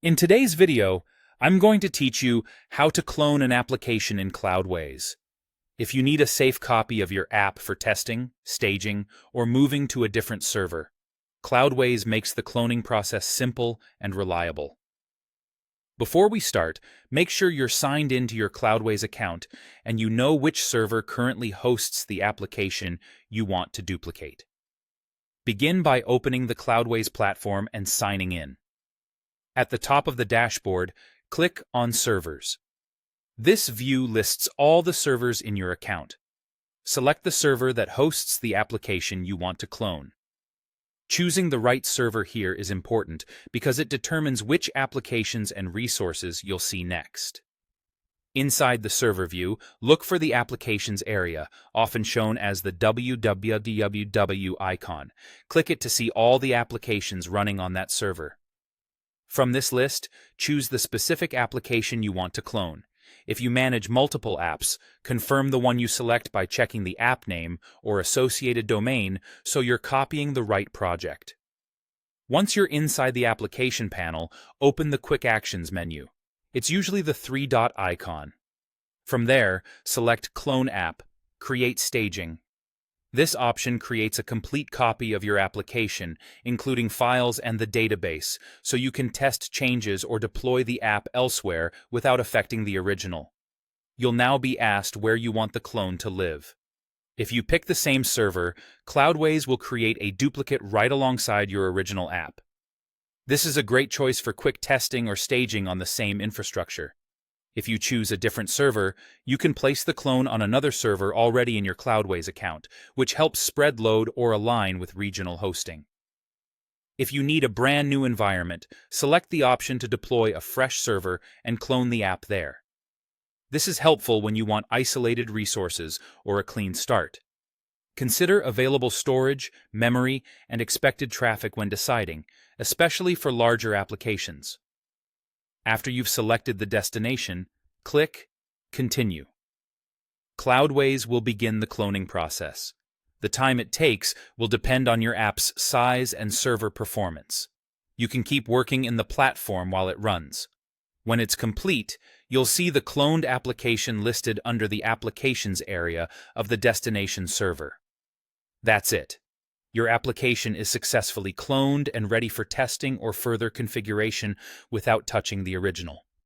In today's video, I'm going to teach you how to clone an application in Cloudways. If you need a safe copy of your app for testing, staging, or moving to a different server, Cloudways makes the cloning process simple and reliable. Before we start, make sure you're signed into your Cloudways account and you know which server currently hosts the application you want to duplicate. Begin by opening the Cloudways platform and signing in. At the top of the dashboard, click on Servers. This view lists all the servers in your account. Select the server that hosts the application you want to clone. Choosing the right server here is important because it determines which applications and resources you'll see next. Inside the server view, look for the Applications area, often shown as the www icon. Click it to see all the applications running on that server. From this list, choose the specific application you want to clone. If you manage multiple apps, confirm the one you select by checking the app name or associated domain so you're copying the right project. Once you're inside the application panel, open the Quick Actions menu. It's usually the three-dot icon. From there, select Clone App, Create Staging. This option creates a complete copy of your application, including files and the database, so you can test changes or deploy the app elsewhere without affecting the original. You'll now be asked where you want the clone to live. If you pick the same server, Cloudways will create a duplicate right alongside your original app. This is a great choice for quick testing or staging on the same infrastructure. If you choose a different server, you can place the clone on another server already in your Cloudways account, which helps spread load or align with regional hosting. If you need a brand new environment, select the option to deploy a fresh server and clone the app there. This is helpful when you want isolated resources or a clean start. Consider available storage, memory, and expected traffic when deciding, especially for larger applications. After you've selected the destination, click Continue. Cloudways will begin the cloning process. The time it takes will depend on your app's size and server performance. You can keep working in the platform while it runs. When it's complete, you'll see the cloned application listed under the Applications area of the destination server. That's it. Your application is successfully cloned and ready for testing or further configuration without touching the original.